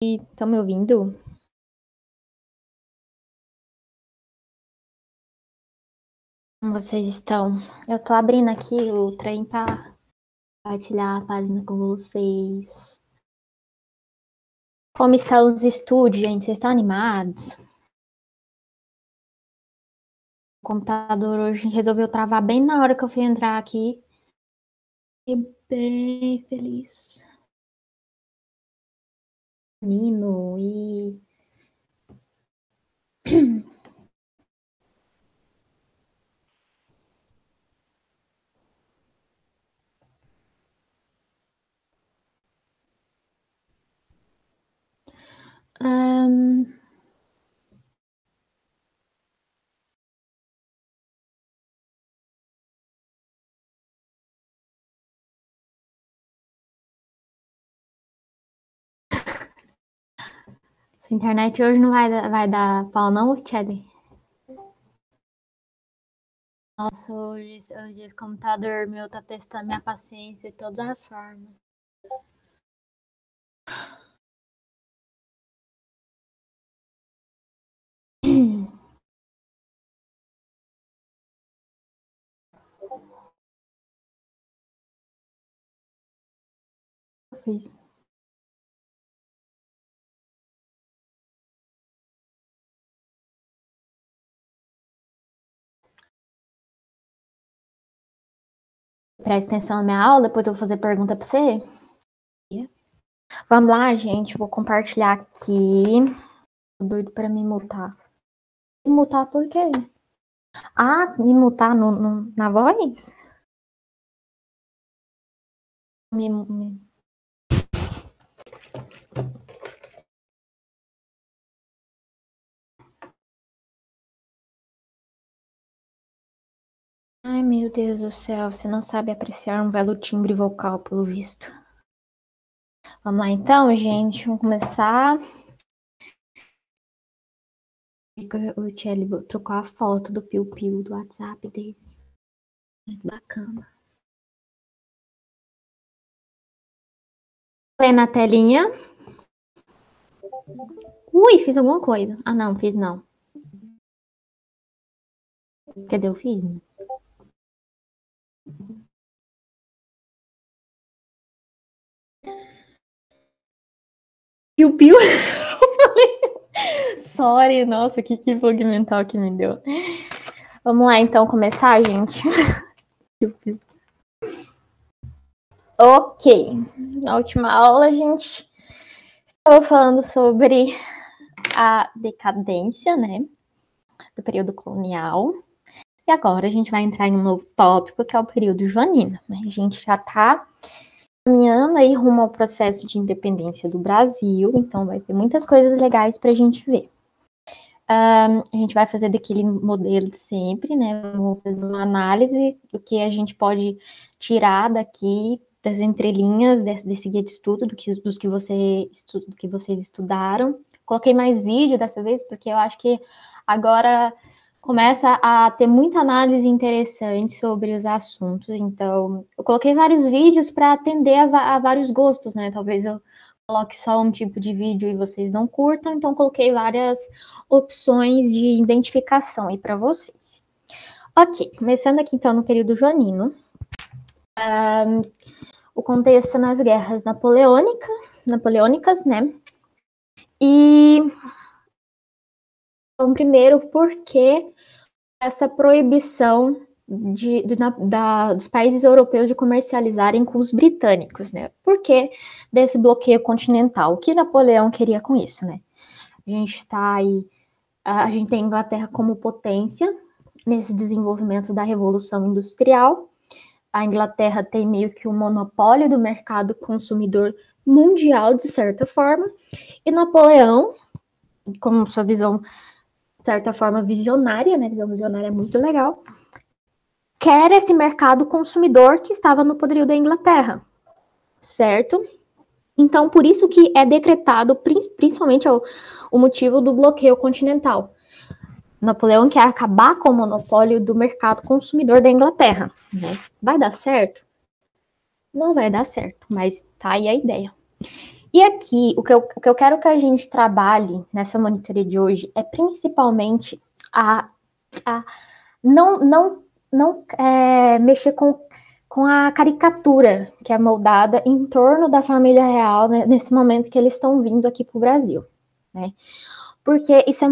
Estão me ouvindo? Como vocês estão? Eu tô abrindo aqui o trem para compartilhar a página com vocês. Como estão os estúdios, gente? Vocês estão animados? O computador hoje resolveu travar bem na hora que eu fui entrar aqui. Fiquei bem feliz. Menino, e... Sua internet hoje não vai dar pau não, Kelly? Nossa, hoje esse computador meu tá testando minha paciência de todas as formas. Eu fiz. Presta atenção na minha aula, depois eu vou fazer pergunta pra você. Vamos lá, gente. Vou compartilhar aqui. Tô doido pra me mutar. Me mutar por quê? Ah, me mutar na voz? Me... Ai, meu Deus do céu. Você não sabe apreciar um belo timbre vocal, pelo visto. Vamos lá, então, gente. Vamos começar. O Tchelle trocou a foto do Piu Piu do WhatsApp dele. Muito bacana. Põe na telinha. Ui, fiz alguma coisa. Ah, não, fiz não. Quer dizer, eu fiz, né? Piu Piu. Sorry, nossa, que bug mental que me deu. Vamos lá, então, começar, gente. Piu Piu. Ok. Na última aula, a gente estava falando sobre a decadência, né, do período colonial. E agora a gente vai entrar em um novo tópico, que é o período joanino, né? A gente já está caminhando aí rumo ao processo de independência do Brasil, então vai ter muitas coisas legais para a gente ver. A gente vai fazer daquele modelo de sempre, né? Vamos fazer uma análise do que a gente pode tirar daqui das entrelinhas desse guia de estudo, do que vocês estudaram. Coloquei mais vídeo dessa vez, porque eu acho que agora começa a ter muita análise interessante sobre os assuntos. Então, eu coloquei vários vídeos para atender a vários gostos, né? Talvez eu coloque só um tipo de vídeo e vocês não curtam, então coloquei várias opções de identificação aí para vocês. Ok, começando aqui então no período joanino. O contexto nas guerras napoleônicas, né? E então, primeiro, por que essa proibição dos países europeus de comercializarem com os britânicos, né? Por que desse bloqueio continental? O que Napoleão queria com isso, né? A gente está aí, a gente tem a Inglaterra como potência nesse desenvolvimento da Revolução Industrial. A Inglaterra tem meio que o monopólio do mercado consumidor mundial, de certa forma, e Napoleão, com sua visão, de certa forma, visionária, né? Visão visionária é muito legal, quer esse mercado consumidor que estava no poderio da Inglaterra, certo? Então, por isso que é decretado, principalmente o motivo do bloqueio continental. Napoleão quer acabar com o monopólio do mercado consumidor da Inglaterra, né? Vai dar certo? Não vai dar certo, mas tá aí a ideia. E aqui, o que eu quero que a gente trabalhe nessa monitoria de hoje é principalmente a não mexer com a caricatura que é moldada em torno da família real, né, nesse momento que eles estão vindo aqui para o Brasil, né? Porque isso é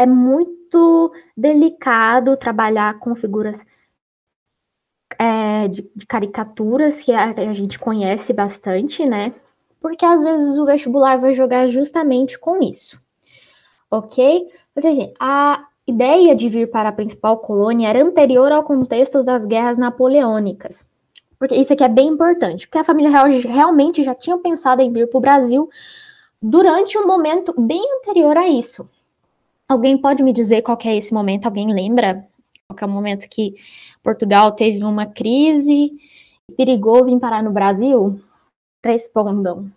muito delicado trabalhar com figuras de caricaturas que a gente conhece bastante, né? Porque às vezes o vestibular vai jogar justamente com isso, ok? Porque a ideia de vir para a principal colônia era anterior ao contexto das guerras napoleônicas. Porque isso aqui é bem importante, porque a família real realmente já tinha pensado em vir para o Brasil durante um momento bem anterior a isso. Alguém pode me dizer qual que é esse momento? Alguém lembra? Qual que é o momento que Portugal teve uma crise e perigou vir parar no Brasil? Respondam.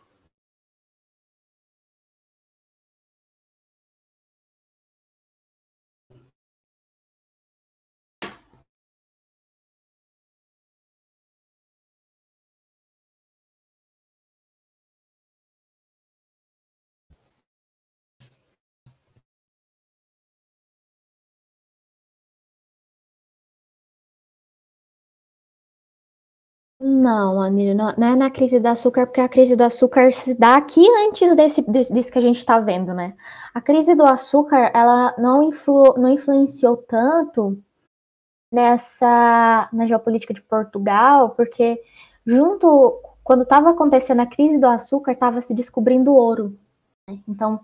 Não, Anira, não é na crise do açúcar, porque a crise do açúcar se dá aqui antes desse que a gente está vendo, né? A crise do açúcar, ela não influenciou tanto na geopolítica de Portugal, porque quando estava acontecendo a crise do açúcar, estava se descobrindo ouro, né? Então,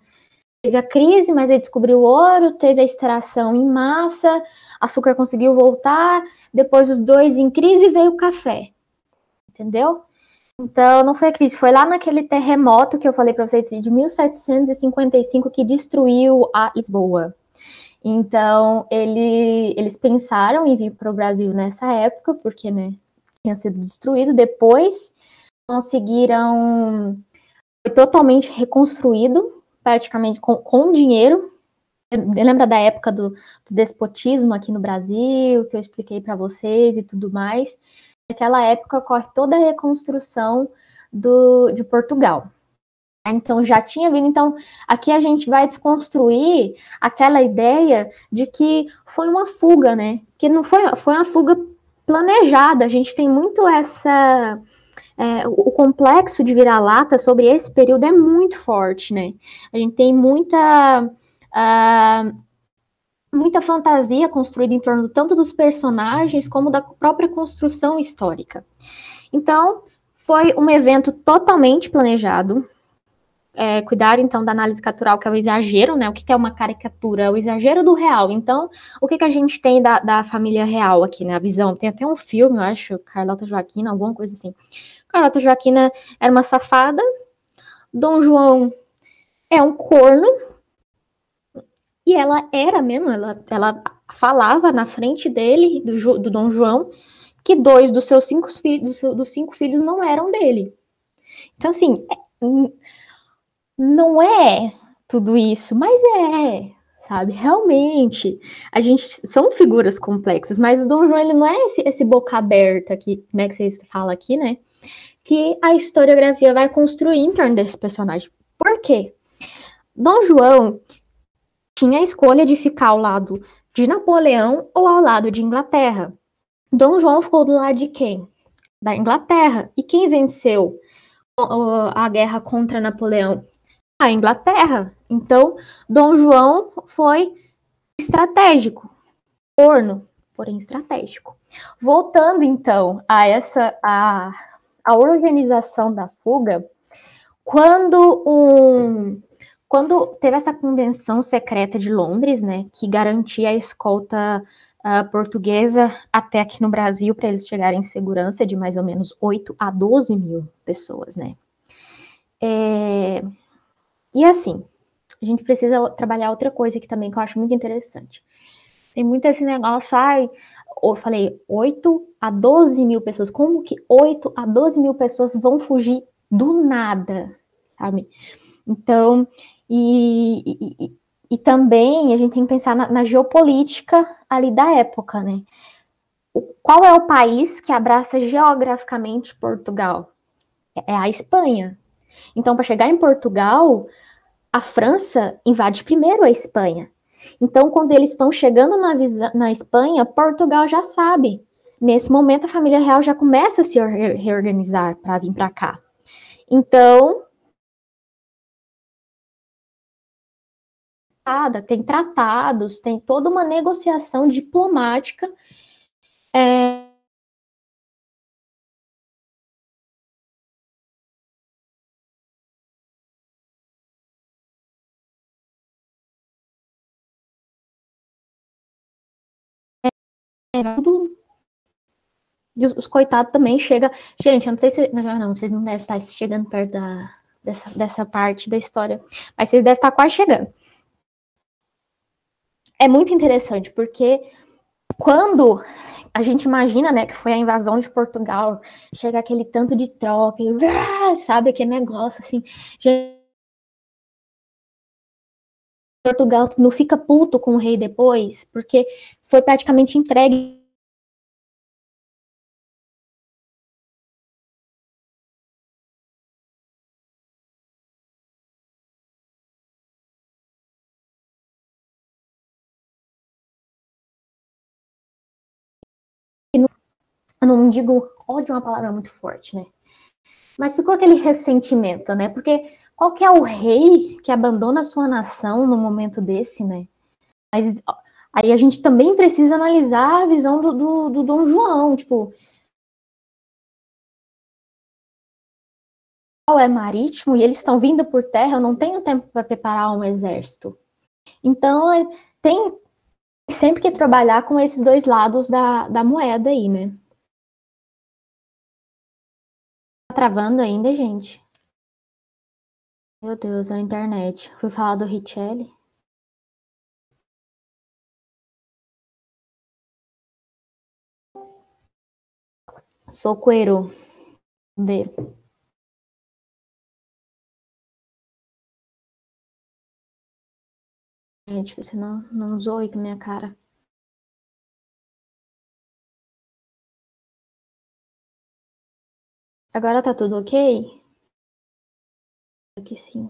teve a crise, mas aí descobriu o ouro, teve a extração em massa, açúcar conseguiu voltar, depois os dois em crise veio o café. Entendeu? Então, não foi a crise, foi lá naquele terremoto que eu falei para vocês de 1755 que destruiu a Lisboa. Então, eles pensaram em vir para o Brasil nessa época, porque, né, tinha sido destruído. Depois, conseguiram, foi totalmente reconstruído, praticamente com dinheiro. Lembra da época do despotismo aqui no Brasil, que eu expliquei para vocês e tudo mais? Naquela época ocorre toda a reconstrução de Portugal. Então já tinha vindo. Então aqui a gente vai desconstruir aquela ideia de que foi uma fuga, né? Que não foi uma fuga planejada. A gente tem muito o complexo de vira-lata sobre esse período é muito forte, né? A gente tem muita fantasia construída em torno tanto dos personagens como da própria construção histórica. Então, foi um evento totalmente planejado. Cuidar, então, da análise captural, que é o exagero, né? O que é uma caricatura? É o exagero do real. Então, o que a gente tem da família real aqui, né? A visão. Tem até um filme, eu acho, Carlota Joaquina, alguma coisa assim. Carlota Joaquina era uma safada. Dom João é um corno. E ela era mesmo, ela falava na frente dele, do Dom João, que 2 dos seus 5 filhos, dos 5 filhos não eram dele. Então, assim, não é tudo isso, mas sabe? Realmente, a gente são figuras complexas, mas o Dom João, ele não é esse boca aberta aqui, né, que vocês falam aqui, né? Que a historiografia vai construir em torno desse personagem. Por quê? Dom João tinha a escolha de ficar ao lado de Napoleão ou ao lado de Inglaterra. Dom João ficou do lado de quem? Da Inglaterra. E quem venceu a guerra contra Napoleão? A Inglaterra. Então, Dom João foi estratégico. Corno, porém estratégico. Voltando, então, a organização da fuga, quando teve essa convenção secreta de Londres, né, que garantia a escolta portuguesa até aqui no Brasil, para eles chegarem em segurança de mais ou menos 8 a 12 mil pessoas, né. E assim, a gente precisa trabalhar outra coisa aqui também, que eu acho muito interessante. Tem muito esse negócio, eu falei 8 a 12 mil pessoas. Como que 8 a 12 mil pessoas vão fugir do nada, sabe? Então, e também a gente tem que pensar na geopolítica ali da época, né? Qual é o país que abraça geograficamente Portugal? é a Espanha. Então, para chegar em Portugal, a França invade primeiro a Espanha. Então, quando eles estão chegando na Espanha, Portugal já sabe. Nesse momento, a família real já começa a se reorganizar para vir para cá. Então, tem tratados, tem toda uma negociação diplomática. Tudo. E os coitados também chegam. Gente, eu não sei se. Não, vocês não devem estar chegando perto dessa parte da história. Mas vocês devem estar quase chegando. É muito interessante, porque quando a gente imagina, né, que foi a invasão de Portugal, chega aquele tanto de tropa, sabe, aquele negócio assim. Gente, Portugal não fica puto com o rei depois, porque foi praticamente entregue. Eu não digo ódio, é uma palavra muito forte, né? Mas ficou aquele ressentimento, né? Porque qual que é o rei que abandona a sua nação no momento desse, né? Mas aí a gente também precisa analisar a visão do Dom João, tipo, é marítimo e eles estão vindo por terra, eu não tenho tempo para preparar um exército. Então, tem sempre que trabalhar com esses dois lados da moeda aí, né? Tá travando ainda, gente? Meu Deus, a internet. Fui falar do Richelli. Socorro. Vê. Gente, você não zoe com a minha cara. Agora tá tudo ok? Aqui sim.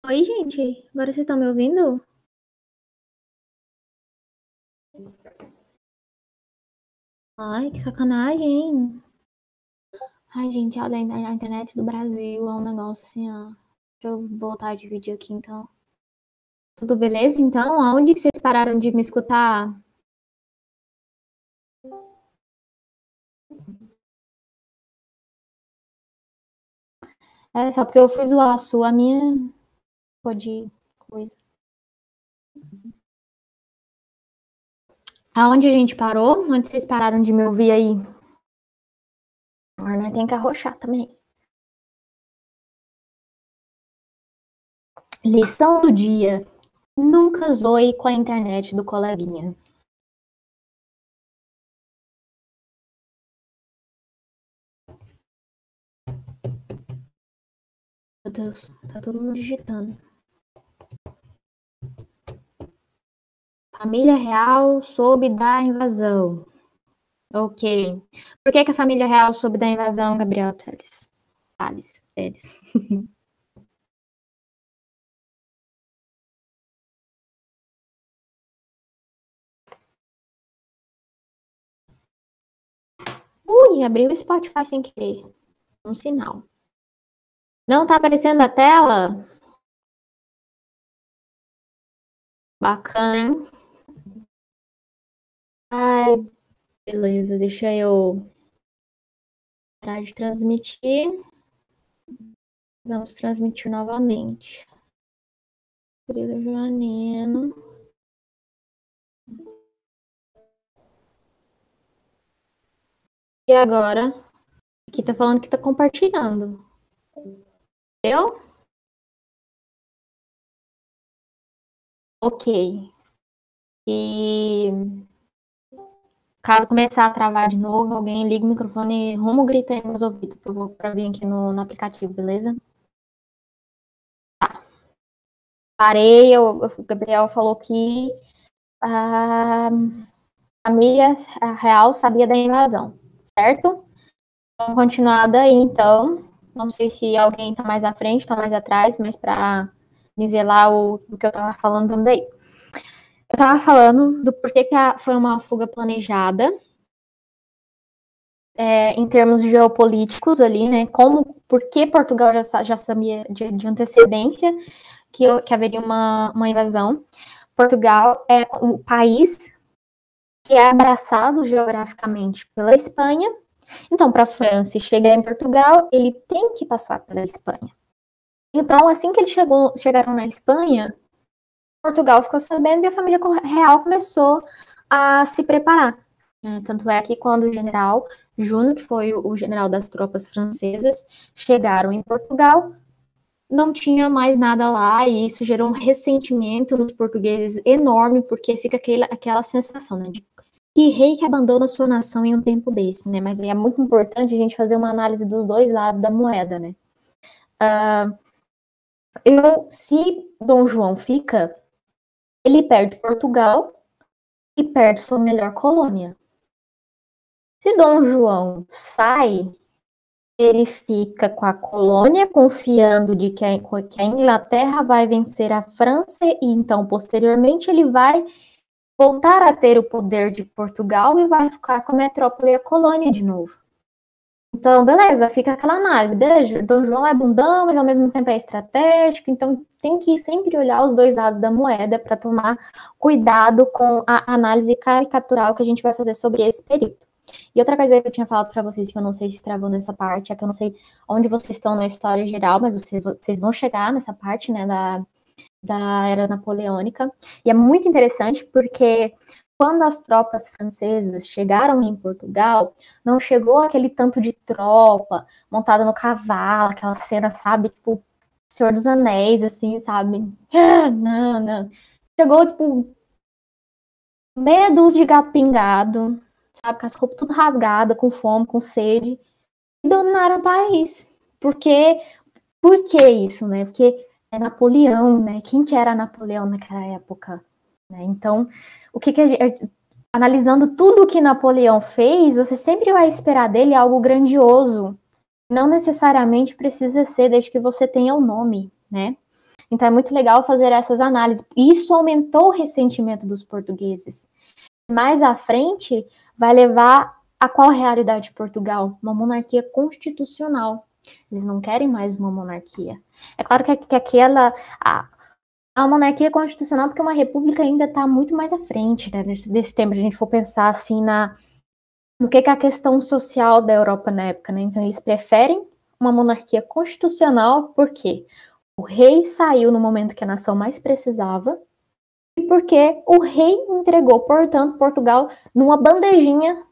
Oi, gente. Agora vocês estão me ouvindo? Ai, que sacanagem, hein? Ai, gente, além da internet do Brasil, é um negócio assim, ó. Deixa eu voltar a dividir aqui, então. Tudo beleza, então? Aonde que vocês pararam de me escutar? É só porque eu fui zoar a sua, a minha pode coisa. Aonde a gente parou? Onde vocês pararam de me ouvir aí? Agora nós tem que arrochar também. Lição do dia. Nunca zoe com a internet do coleguinha. Meu Deus, tá todo mundo digitando. Família real soube da invasão. Ok. Por que a família real soube da invasão, Gabriel Teles? detalhes deles. Ui, abriu o Spotify sem querer. Um sinal. Não tá aparecendo a tela? Bacana, hein? Ai, beleza, deixa eu parar de transmitir. Vamos transmitir novamente. Querido Joanino. E agora? Aqui tá falando que tá compartilhando. Eu? Ok. E caso começar a travar de novo, alguém liga o microfone e rumo grita aí nos ouvidos pra vir aqui no aplicativo, beleza? Tá. Parei, o Gabriel falou que a família real sabia da invasão, certo? Vamos continuar daí, então. Não sei se alguém está mais à frente, está mais atrás, mas para nivelar o que eu estava falando também. Eu estava falando do porquê que foi uma fuga planejada, em termos geopolíticos ali, né? Por que Portugal já sabia de antecedência que haveria uma invasão. Portugal é um país que é abraçado geograficamente pela Espanha. Então, para a França chegar em Portugal, ele tem que passar pela Espanha. Então, assim que eles chegaram na Espanha, Portugal ficou sabendo e a família real começou a se preparar. Tanto é que quando o general Junot, que foi o general das tropas francesas, chegaram em Portugal, não tinha mais nada lá e isso gerou um ressentimento nos portugueses enorme, porque fica aquela sensação, né, de que rei que abandona sua nação em um tempo desse, né? Mas é muito importante a gente fazer uma análise dos dois lados da moeda, né? Se Dom João fica, ele perde Portugal e perde sua melhor colônia. Se Dom João sai, ele fica com a colônia, confiando de que a Inglaterra vai vencer a França e então, posteriormente, ele vai voltar a ter o poder de Portugal e vai ficar com a metrópole e a colônia de novo. Então, beleza, fica aquela análise. Beleza, Dom João é bundão, mas ao mesmo tempo é estratégico. Então, tem que sempre olhar os dois lados da moeda para tomar cuidado com a análise caricatural que a gente vai fazer sobre esse período. E outra coisa que eu tinha falado para vocês, que eu não sei se travou nessa parte, é que eu não sei onde vocês estão na história geral, mas vocês vão chegar nessa parte, né, da era napoleônica. E é muito interessante porque quando as tropas francesas chegaram em Portugal, não chegou aquele tanto de tropa montada no cavalo, aquela cena, sabe, tipo, Senhor dos Anéis, assim, sabe? Não, não. Chegou, tipo, meia dúzia de gato pingado, sabe, com as roupas tudo rasgadas, com fome, com sede, e dominaram o país. Porque, por que isso, né? Porque é Napoleão, né? Quem que era Napoleão naquela época? Né? Então, o que a gente, analisando tudo o que Napoleão fez, você sempre vai esperar dele algo grandioso. Não necessariamente precisa ser desde que você tenha o nome, né? Então é muito legal fazer essas análises. Isso aumentou o ressentimento dos portugueses. Mais à frente, vai levar a qual realidade de Portugal? Uma monarquia constitucional. Eles não querem mais uma monarquia. É claro que aquela a monarquia constitucional, porque uma república ainda está muito mais à frente, né, desse tempo, se a gente for pensar assim no que é a questão social da Europa na época, né? Então eles preferem uma monarquia constitucional porque o rei saiu no momento que a nação mais precisava e porque o rei entregou, portanto, Portugal numa bandejinha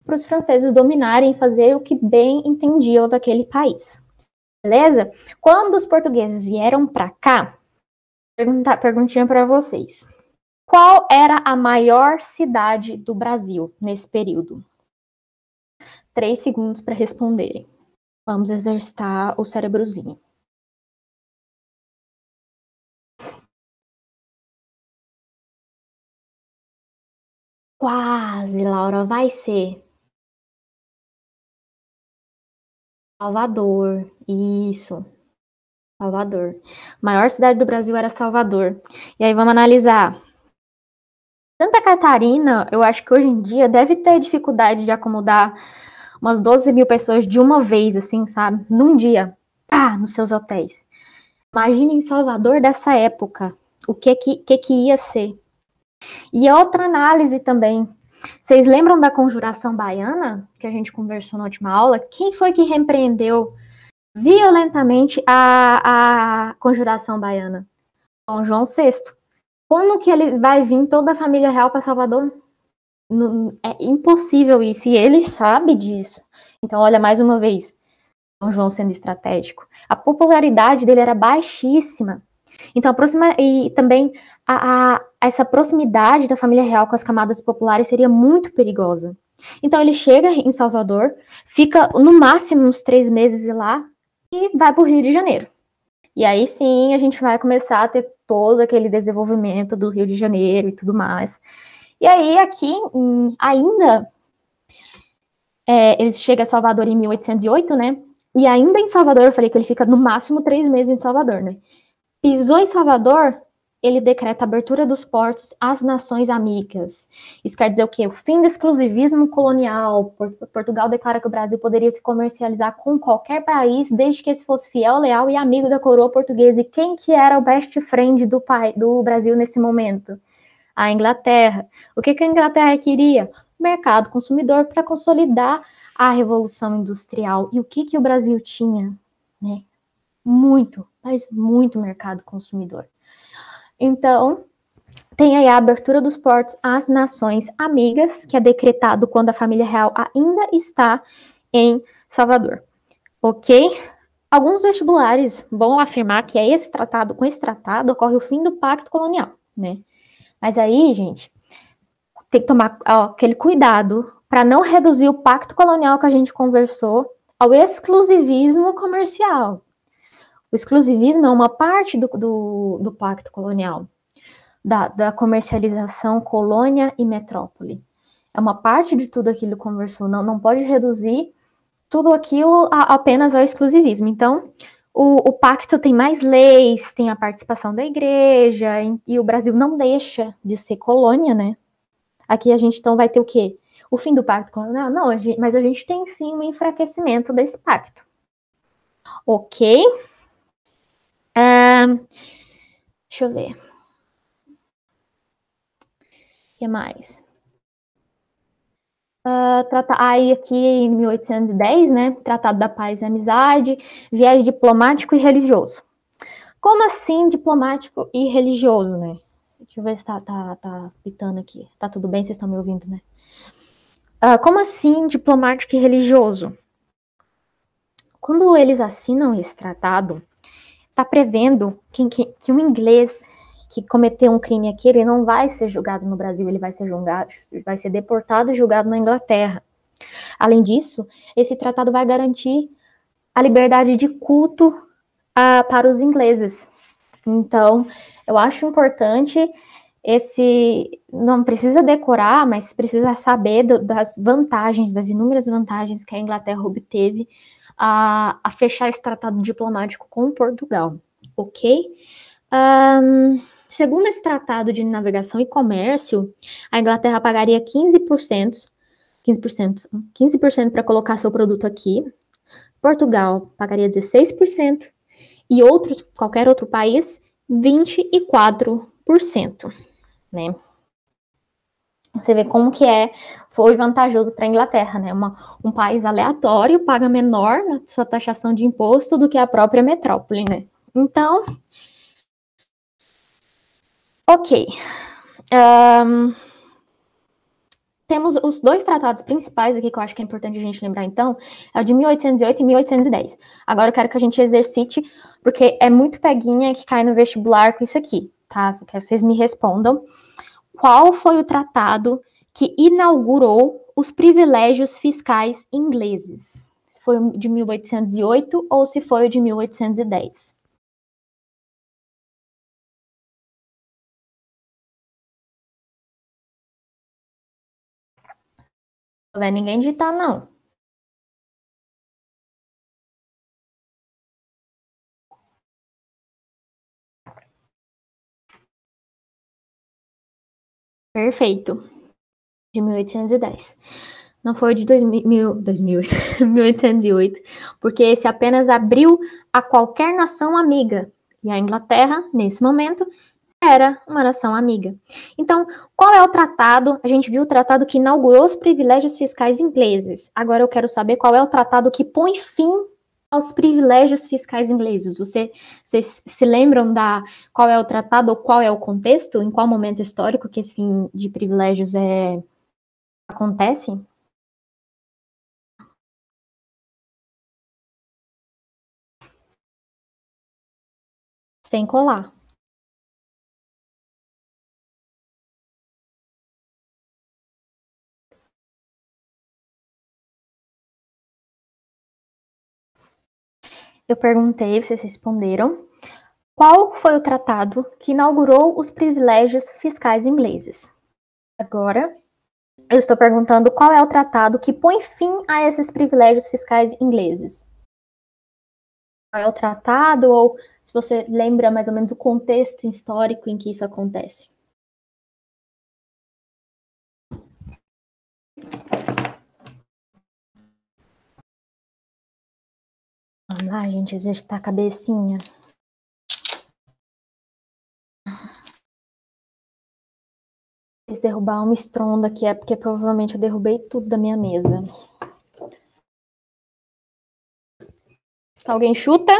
para os franceses dominarem e fazer o que bem entendiam daquele país. Beleza? Quando os portugueses vieram para cá, perguntinha para vocês. Qual era a maior cidade do Brasil nesse período? 3 segundos para responderem. Vamos exercitar o cérebrozinho. Quase, Laura, vai ser Salvador. Isso, Salvador. A maior cidade do Brasil era Salvador. E aí vamos analisar. Santa Catarina, eu acho que hoje em dia deve ter dificuldade de acomodar umas 12 mil pessoas de uma vez, assim, sabe? Num dia, pá, nos seus hotéis. Imagina em Salvador dessa época, o que ia ser. E outra análise também. Vocês lembram da Conjuração Baiana, que a gente conversou na última aula? Quem foi que repreendeu violentamente a Conjuração Baiana? Dom João VI. Como que ele vai vir toda a família real para Salvador? É impossível isso, e ele sabe disso. Então, olha, mais uma vez, Dom João sendo estratégico. A popularidade dele era baixíssima. Então, e também essa proximidade da família real com as camadas populares seria muito perigosa. Então, ele chega em Salvador, fica no máximo uns 3 meses lá e vai para o Rio de Janeiro. E aí sim a gente vai começar a ter todo aquele desenvolvimento do Rio de Janeiro e tudo mais. E aí aqui ainda ele chega a Salvador em 1808, né? E ainda em Salvador, eu falei que ele fica no máximo 3 meses em Salvador, né? Pisou em Salvador, ele decreta a abertura dos portos às nações amigas. Isso quer dizer o quê? O fim do exclusivismo colonial. Portugal declara que o Brasil poderia se comercializar com qualquer país, desde que esse fosse fiel, leal e amigo da coroa portuguesa. E quem que era o best friend do Brasil nesse momento? A Inglaterra. O que a Inglaterra queria? Mercado consumidor para consolidar a Revolução Industrial. E o que o Brasil tinha? Né? Muito, mas muito mercado consumidor. Então, tem aí a abertura dos portos às nações amigas, que é decretado quando a família real ainda está em Salvador. Ok? Alguns vestibulares vão afirmar que com esse tratado ocorre o fim do pacto colonial, né? Mas aí, gente, tem que tomar aquele cuidado para não reduzir o pacto colonial que a gente conversou ao exclusivismo comercial. O exclusivismo é uma parte do pacto colonial, da comercialização colônia e metrópole. É uma parte de tudo aquilo que conversou. Não pode reduzir tudo aquilo apenas ao exclusivismo. Então, o pacto tem mais leis, tem a participação da igreja, e o Brasil não deixa de ser colônia, né? Aqui a gente então vai ter o quê? O fim do pacto colonial? Não, mas a gente tem sim um enfraquecimento desse pacto. Ok? Deixa eu ver. O que mais? Aí aqui em 1810, né? Tratado da Paz e Amizade, viés diplomático e religioso. Como assim diplomático e religioso, né? Deixa eu ver se tá pitando aqui. Tá tudo bem? Vocês estão me ouvindo, né? Como assim diplomático e religioso? Quando eles assinam esse tratado, tá prevendo que um inglês que cometeu um crime aqui, ele não vai ser julgado no Brasil, ele vai ser deportado e julgado na Inglaterra. Além disso, esse tratado vai garantir a liberdade de culto para os ingleses. Então, eu acho importante não precisa decorar, mas precisa saber das vantagens, das inúmeras vantagens que a Inglaterra obteve a fechar esse tratado diplomático com Portugal, ok? Segundo esse tratado de navegação e comércio, a Inglaterra pagaria 15% para colocar seu produto aqui, Portugal pagaria 16% e qualquer outro país 24%, né? Você vê como que foi vantajoso para a Inglaterra, né? Um país aleatório paga menor na sua taxação de imposto do que a própria metrópole, né? Então, ok. Temos os dois tratados principais aqui que eu acho que é importante a gente lembrar, então, é o de 1808 e 1810. Agora eu quero que a gente exercite, porque é muito peguinha que cai no vestibular com isso aqui, tá? Eu quero que vocês me respondam. Qual foi o tratado que inaugurou os privilégios fiscais ingleses? Se foi o de 1808 ou se foi o de 1810? Não vai ninguém digitar, não. Perfeito. De 1810. Não foi de 1808, porque esse apenas abriu a qualquer nação amiga. E a Inglaterra, nesse momento, era uma nação amiga. Então, qual é o tratado? A gente viu o tratado que inaugurou os privilégios fiscais ingleses. Agora eu quero saber qual é o tratado que põe fim aos privilégios fiscais ingleses. Vocês se lembram qual é o tratado ou qual é o contexto? Em qual momento histórico que esse fim de privilégios acontece? Sem colar. Eu perguntei, vocês responderam. Qual foi o tratado que inaugurou os privilégios fiscais ingleses? Agora, eu estou perguntando qual é o tratado que põe fim a esses privilégios fiscais ingleses. Qual é o tratado, ou se você lembra mais ou menos o contexto histórico em que isso acontece? Vamos lá, gente, exercitar a cabecinha. Se derrubar uma estronda aqui é porque provavelmente eu derrubei tudo da minha mesa. Alguém chuta?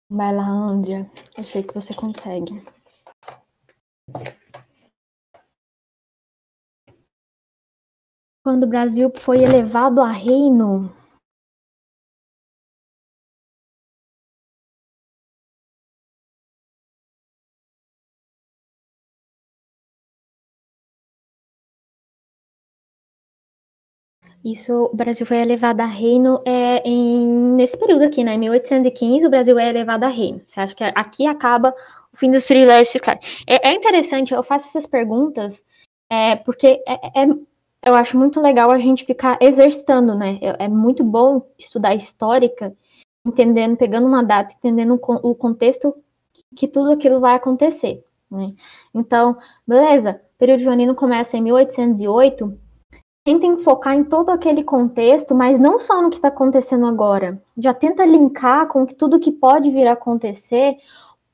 Vai lá, Andrea. Eu sei que você consegue. Quando o Brasil foi elevado a reino. Isso, o Brasil foi elevado a reino nesse período aqui, né? Em 1815, o Brasil é elevado a reino. Você acha que aqui acaba o fim dos privilégios fiscais? É interessante, eu faço essas perguntas porque eu acho muito legal a gente ficar exercitando, né? É muito bom estudar histórica, entendendo, pegando uma data, entendendo o contexto que tudo aquilo vai acontecer, né? Então, beleza, o período joanino começa em 1808, tentem focar em todo aquele contexto, mas não só no que está acontecendo agora. Já tenta linkar com tudo que pode vir a acontecer,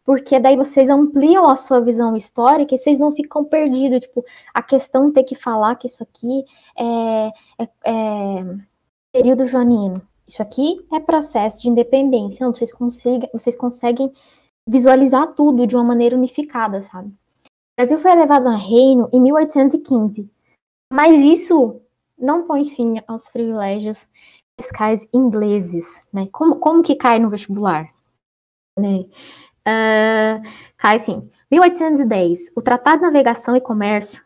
porque daí vocês ampliam a sua visão histórica e vocês não ficam perdidos. Tipo, a questão de ter que falar que isso aqui é período joanino. Isso aqui é processo de independência. Não, vocês conseguem visualizar tudo de uma maneira unificada, sabe? O Brasil foi elevado a reino em 1815, mas isso não põe fim aos privilégios fiscais ingleses, né? Como que cai no vestibular? Né? Cai assim, 1810, o Tratado de Navegação e Comércio,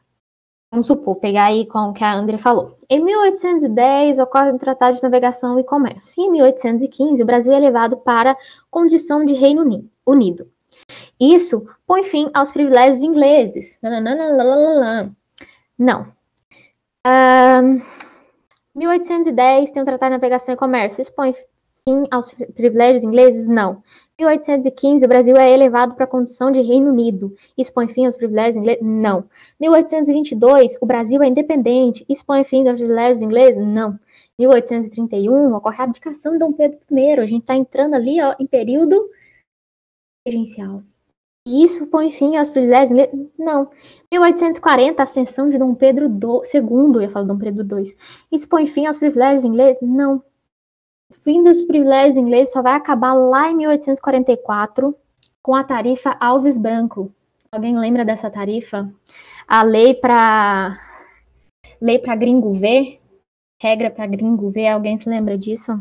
vamos supor, pegar aí com o que a Andrea falou. Em 1810 ocorre o Tratado de Navegação e Comércio. E em 1815 o Brasil é elevado para condição de Reino Unido. Isso põe fim aos privilégios ingleses. Não. 1810 tem o Tratado de Navegação e Comércio. Isso põe fim aos privilégios ingleses? Não. 1815, o Brasil é elevado para a condição de Reino Unido. Isso põe fim aos privilégios ingleses? Não. 1822, o Brasil é independente. Isso põe fim aos privilégios ingleses? Não. 1831, ocorre a abdicação de Dom Pedro I. A gente está entrando ali em período regencial. E isso põe fim aos privilégios ingleses? Não. 1840, a ascensão de Dom Pedro II, eu ia falar Dom Pedro II. Isso põe fim aos privilégios ingleses? Não. O fim dos privilégios ingleses só vai acabar lá em 1844 com a tarifa Alves Branco. Alguém lembra dessa tarifa? A lei para gringo ver? Regra para gringo ver? Alguém se lembra disso?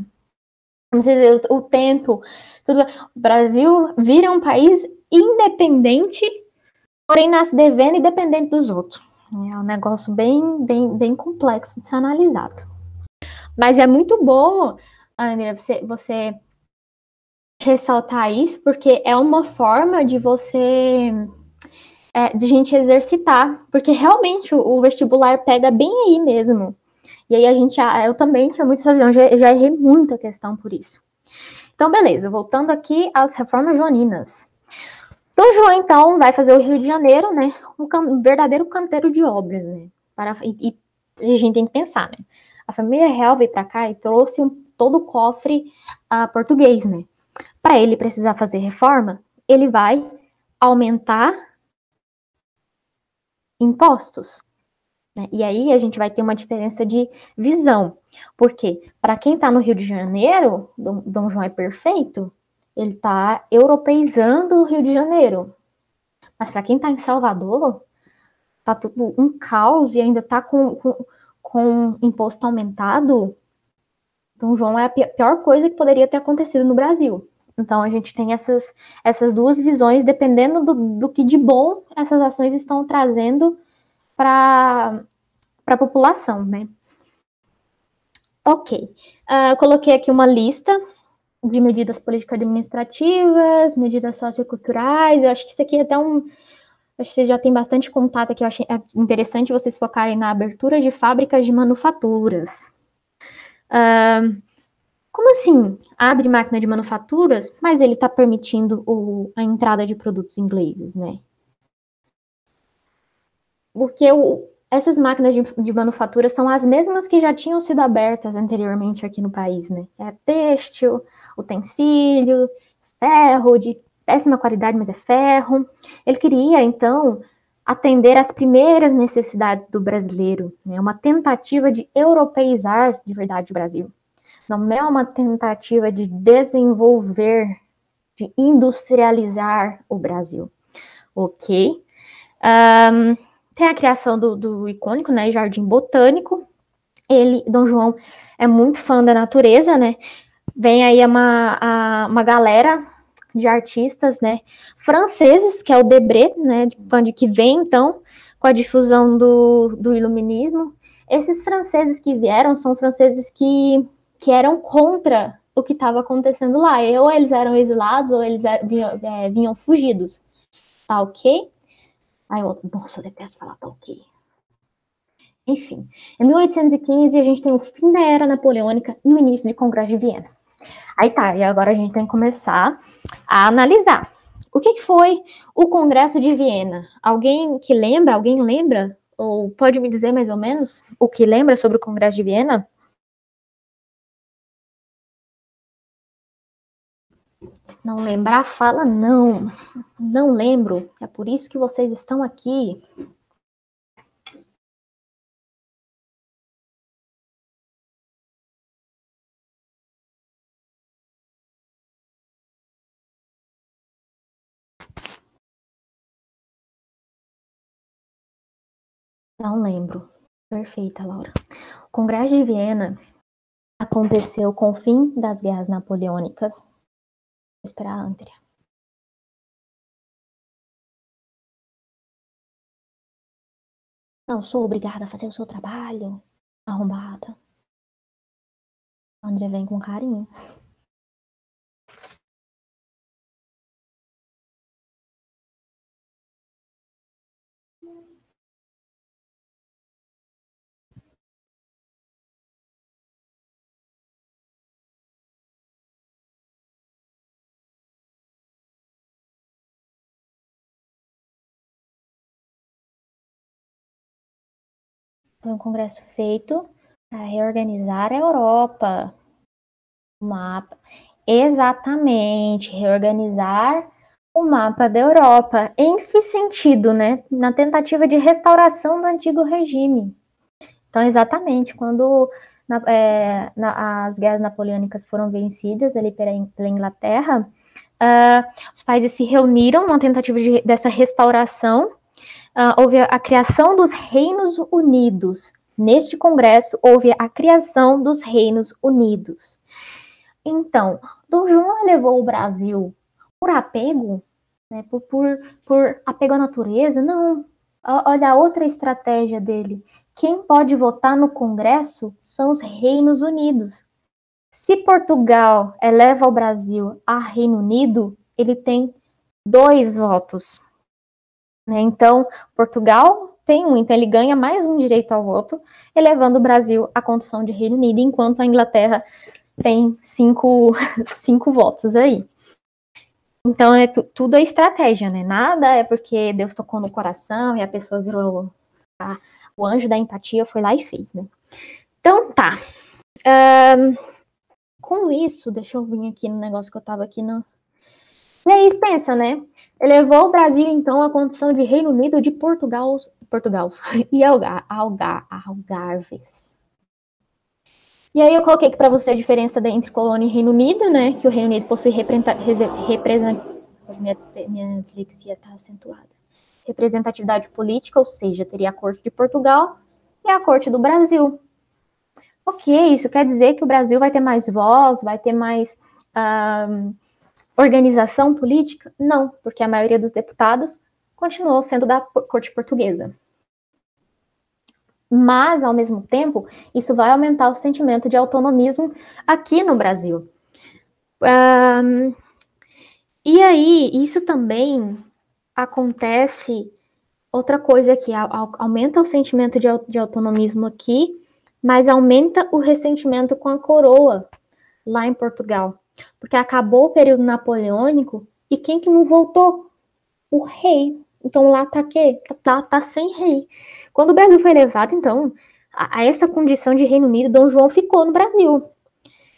Não sei, o tempo. Tudo. O Brasil vira um país independente, porém nasce devendo e dependente dos outros. É um negócio bem complexo de ser analisado. Mas é muito bom, Andrea, você ressaltar isso, porque é uma forma de de gente exercitar, porque realmente o vestibular pega bem aí mesmo. E aí eu também tinha muita essa visão, já errei muita questão por isso. Então, beleza, voltando aqui às reformas joaninas. Dom João, então, vai fazer o Rio de Janeiro, né, um verdadeiro canteiro de obras, né, e a gente tem que pensar, né, a família real veio para cá e trouxe todo o cofre português, né, para ele precisar fazer reforma, ele vai aumentar impostos, né, e aí a gente vai ter uma diferença de visão, porque para quem está no Rio de Janeiro, Dom João é perfeito, ele está europeizando o Rio de Janeiro, mas para quem está em Salvador, tá tudo um caos e ainda tá com imposto aumentado, Dom João é a pior coisa que poderia ter acontecido no Brasil. Então a gente tem essas duas visões, dependendo do que de bom essas ações estão trazendo para a população, né? Ok. Coloquei aqui uma lista de medidas político-administrativas, medidas socioculturais. Eu acho que isso aqui é até acho que vocês já têm bastante contato aqui. Eu achei interessante vocês focarem na abertura de fábricas de manufaturas. Como assim? Abre máquina de manufaturas, mas ele está permitindo a entrada de produtos ingleses, né? Porque essas máquinas de manufatura são as mesmas que já tinham sido abertas anteriormente aqui no país, né? É têxtil, utensílio, ferro de péssima qualidade, mas é ferro. Ele queria, então, atender às primeiras necessidades do brasileiro, né? Uma tentativa de europeizar de verdade o Brasil. Não é uma tentativa de desenvolver, de industrializar o Brasil, ok? Tem a criação do icônico, né, Jardim Botânico. Dom João é muito fã da natureza, né? Vem aí uma galera de artistas, né, franceses, que é o Debré, né, que vem, então, com a difusão do iluminismo. Esses franceses que vieram são franceses que eram contra o que estava acontecendo lá. Ou eles eram exilados, ou eles vinham fugidos. Tá ok? Aí o outro, nossa, eu detesto falar tá ok. Enfim, em 1815 a gente tem o fim da Era Napoleônica e o início do Congresso de Viena. Aí tá, e agora a gente tem que começar a analisar. O que foi o Congresso de Viena? Alguém lembra? Alguém lembra? Ou pode me dizer mais ou menos o que lembra sobre o Congresso de Viena? Não lembrar, fala não. Não lembro. É por isso que vocês estão aqui. Não lembro. Perfeita, Laura. O Congresso de Viena aconteceu com o fim das guerras napoleônicas. Vou esperar a Andrea. Não sou obrigada a fazer o seu trabalho, arrombada. A Andrea vem com carinho. Foi um congresso feito para reorganizar a Europa. O mapa. Exatamente, reorganizar o mapa da Europa. Em que sentido, né? Na tentativa de restauração do antigo regime. Então, exatamente, quando as guerras napoleônicas foram vencidas ali pela Inglaterra, os países se reuniram na tentativa dessa restauração. Houve a criação dos Reinos Unidos. Neste congresso, houve a criação dos Reinos Unidos. Então, Dom João levou o Brasil por apego, né, por apego à natureza? Não. Olha a outra estratégia dele. Quem pode votar no Congresso são os Reinos Unidos. Se Portugal eleva o Brasil a Reino Unido, ele tem 2 votos. Né? Então, Portugal tem 1, então ele ganha mais um direito ao voto, elevando o Brasil à condição de Reino Unido, enquanto a Inglaterra tem 5 votos aí. Então, tudo é estratégia, né? Nada é porque Deus tocou no coração e a pessoa virou o anjo da empatia, foi lá e fez, né? Então, tá. Com isso, deixa eu vir aqui no negócio que eu tava aqui no... E aí, pensa, né? Elevou o Brasil, então, à condição de Reino Unido de Portugal e Algarves. E aí eu coloquei aqui para você a diferença entre colônia e Reino Unido, né? Que o Reino Unido possui minha dislexia está acentuada. Representatividade política, ou seja, teria a corte de Portugal e a corte do Brasil. Ok, isso quer dizer que o Brasil vai ter mais voz, vai ter mais organização política? Não, porque a maioria dos deputados continuou sendo da corte portuguesa. Mas, ao mesmo tempo, isso vai aumentar o sentimento de autonomismo aqui no Brasil. E aí, isso também acontece, outra coisa que aumenta o sentimento de autonomismo aqui, mas aumenta o ressentimento com a coroa lá em Portugal. Porque acabou o período napoleônico e quem que não voltou? O rei. Então lá tá quê? Tá sem rei. Quando o Brasil foi levado, então, a essa condição de Reino Unido, Dom João ficou no Brasil.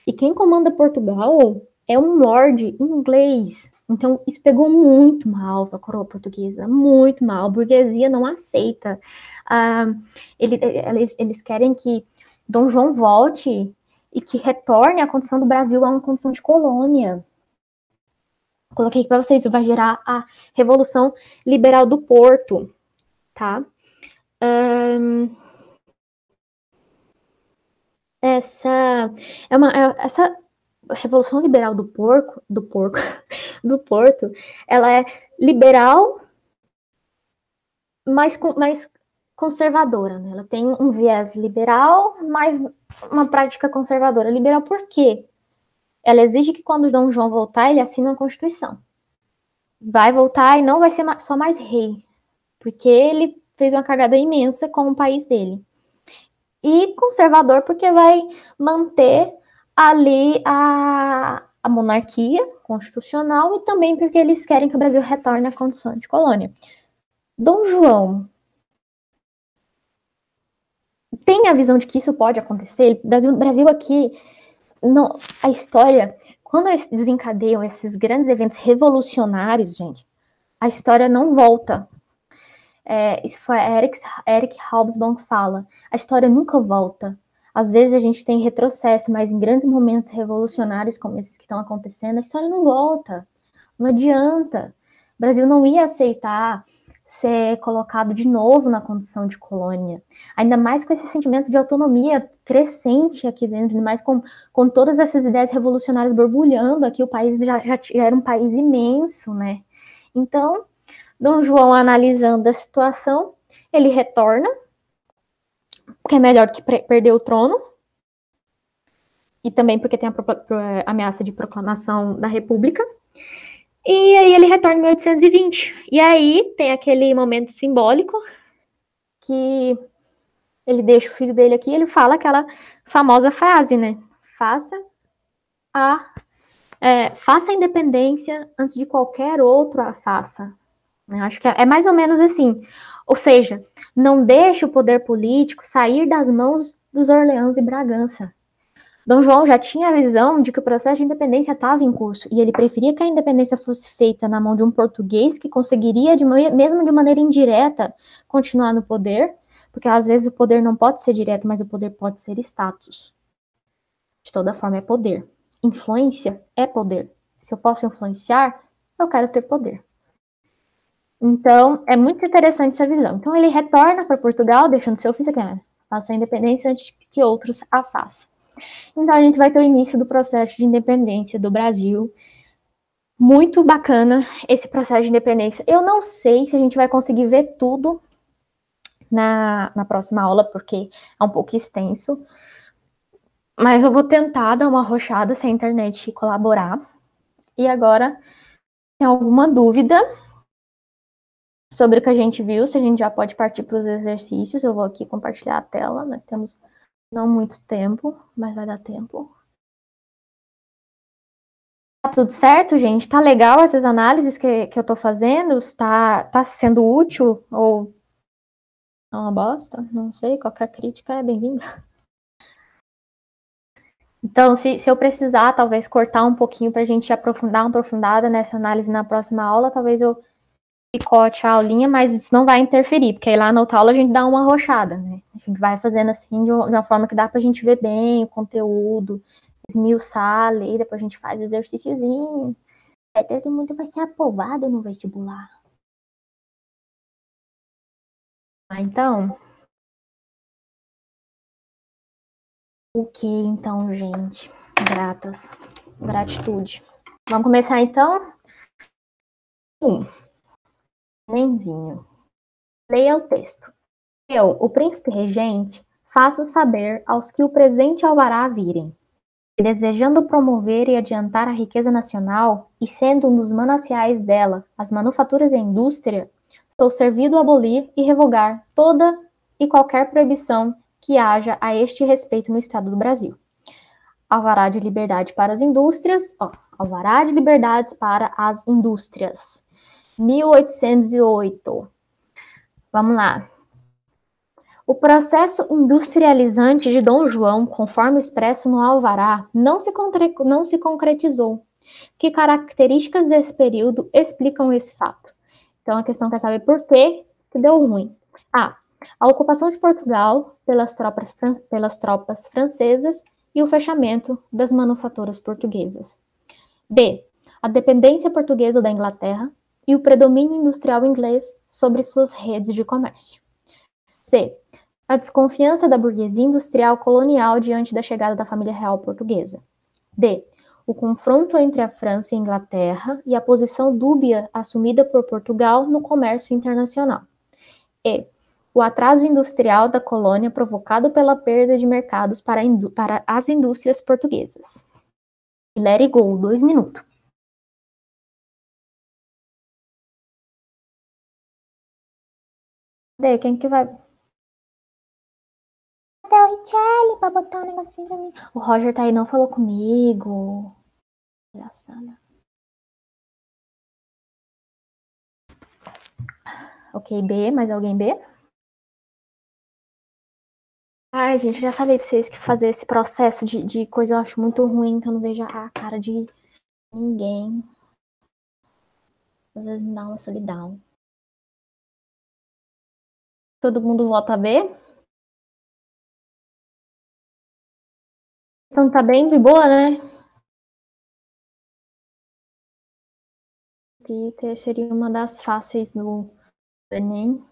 E quem comanda Portugal é um lorde inglês. Então, isso pegou muito mal para a coroa portuguesa, muito mal. A burguesia não aceita. Eles querem que Dom João volte e que retorne a condição do Brasil a uma condição de colônia. Coloquei aqui para vocês, isso vai gerar a Revolução Liberal do Porto, tá? Essa Revolução Liberal do Porto, ela é liberal, mais conservadora, né? Ela tem um viés liberal, mas uma prática conservadora. Liberal por quê? Ela exige que quando Dom João voltar, ele assine uma Constituição. Vai voltar e não vai ser só mais rei, porque ele fez uma cagada imensa com o país dele. E conservador porque vai manter ali a monarquia constitucional e também porque eles querem que o Brasil retorne à condição de colônia. Dom João tem a visão de que isso pode acontecer. Brasil aqui, a história, quando desencadeiam esses grandes eventos revolucionários, gente, a história não volta. Isso foi Eric Hobsbawm que fala. A história nunca volta. Às vezes a gente tem retrocesso, mas em grandes momentos revolucionários como esses que estão acontecendo, a história não volta. Não adianta. O Brasil não ia aceitar ser colocado de novo na condição de colônia. Ainda mais com esse sentimento de autonomia crescente aqui dentro, ainda mais com todas essas ideias revolucionárias borbulhando aqui, o país já era um país imenso, né? Então, Dom João, analisando a situação, ele retorna, porque é melhor que perder o trono, e também porque tem a ameaça de proclamação da República. E aí ele retorna em 1820. E aí tem aquele momento simbólico que ele deixa o filho dele aqui, ele fala aquela famosa frase, né? Faça a independência antes de qualquer outro a faça. Eu acho que é mais ou menos assim. Ou seja, não deixe o poder político sair das mãos dos Orleans e Bragança. Dom João já tinha a visão de que o processo de independência estava em curso e ele preferia que a independência fosse feita na mão de um português que conseguiria, mesmo de maneira indireta, continuar no poder, porque às vezes o poder não pode ser direto, mas o poder pode ser status. De toda forma, é poder. Influência é poder. Se eu posso influenciar, eu quero ter poder. Então, é muito interessante essa visão. Então, ele retorna para Portugal, deixando seu filho aqui, faça a independência antes que outros a façam. Então, a gente vai ter o início do processo de independência do Brasil. Muito bacana esse processo de independência. Eu não sei se a gente vai conseguir ver tudo na próxima aula, porque é um pouco extenso. Mas eu vou tentar dar uma arrochada se a internet colaborar. E agora, tem alguma dúvida sobre o que a gente viu, se a gente já pode partir para os exercícios? Eu vou aqui compartilhar a tela. Nós temos não muito tempo, mas vai dar tempo. Tá tudo certo, gente? Tá legal essas análises que eu tô fazendo? Tá sendo útil ou é uma bosta? Não sei, qualquer crítica é bem-vinda. Então, se eu precisar, talvez, cortar um pouquinho pra gente aprofundar uma aprofundada nessa análise na próxima aula, talvez eu picote a aulinha, mas isso não vai interferir, porque aí lá na outra aula a gente dá uma arrochada, né? A gente vai fazendo assim de uma forma que dá pra gente ver bem o conteúdo, esmiuçar, ler, depois a gente faz exercíciozinho. Aí todo mundo vai ser aprovado no vestibular. Então, ok, então, gente. Gratas. Gratitude. Vamos começar, então? Nenzinho. Leia o texto. Eu, o príncipe regente, faço saber aos que o presente alvará virem, que desejando promover e adiantar a riqueza nacional, e sendo um dos mananciais dela as manufaturas e a indústria, sou servido a abolir e revogar toda e qualquer proibição que haja a este respeito no Estado do Brasil. Alvará de liberdade para as indústrias, Alvará de liberdades para as indústrias, 1808. Vamos lá. O processo industrializante de Dom João, conforme expresso no Alvará, não se concretizou. Que características desse período explicam esse fato? Então, a questão quer saber por que deu ruim. A ocupação de Portugal pelas tropas francesas e o fechamento das manufaturas portuguesas. B. A dependência portuguesa da Inglaterra e o predomínio industrial inglês sobre suas redes de comércio. C. A desconfiança da burguesia industrial colonial diante da chegada da família real portuguesa. D. O confronto entre a França e a Inglaterra e a posição dúbia assumida por Portugal no comércio internacional. E. O atraso industrial da colônia provocado pela perda de mercados para as indústrias portuguesas. Let it go, 2 minutos. Daí, quem que vai... Até o Richelle pra botar um negocinho pra mim. O Roger tá aí, não falou comigo. Engraçado. Ok, B, mais alguém B? Ai, gente, já falei pra vocês que fazer esse processo de coisa eu acho muito ruim, que eu não vejo a cara de ninguém. Às vezes me dá uma solidão. Todo mundo vota B? Então tá bem de boa, né? Que seria uma das fáceis no Enem.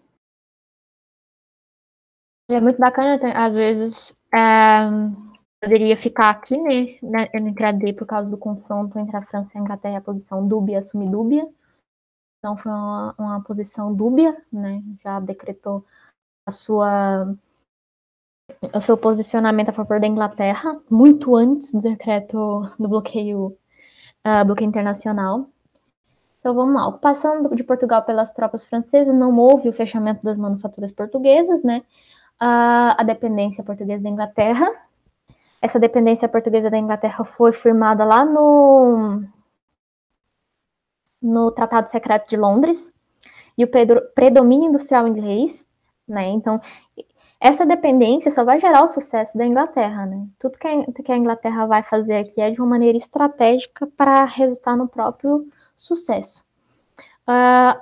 É muito bacana, às vezes poderia ficar aqui, né, entre a D por causa do confronto entre a França e a Inglaterra, a posição dúbia assumir dúbia. Então foi uma posição dúbia, né? Já decretou o seu posicionamento a favor da Inglaterra, muito antes do decreto do bloqueio internacional. Então vamos lá. A ocupação de Portugal pelas tropas francesas não houve o fechamento das manufaturas portuguesas, né? A dependência portuguesa da Inglaterra. Essa dependência portuguesa da Inglaterra foi firmada lá no Tratado Secreto de Londres, e o predomínio industrial inglês, né? Então, essa dependência só vai gerar o sucesso da Inglaterra, né? Tudo que a Inglaterra vai fazer aqui é de uma maneira estratégica para resultar no próprio sucesso.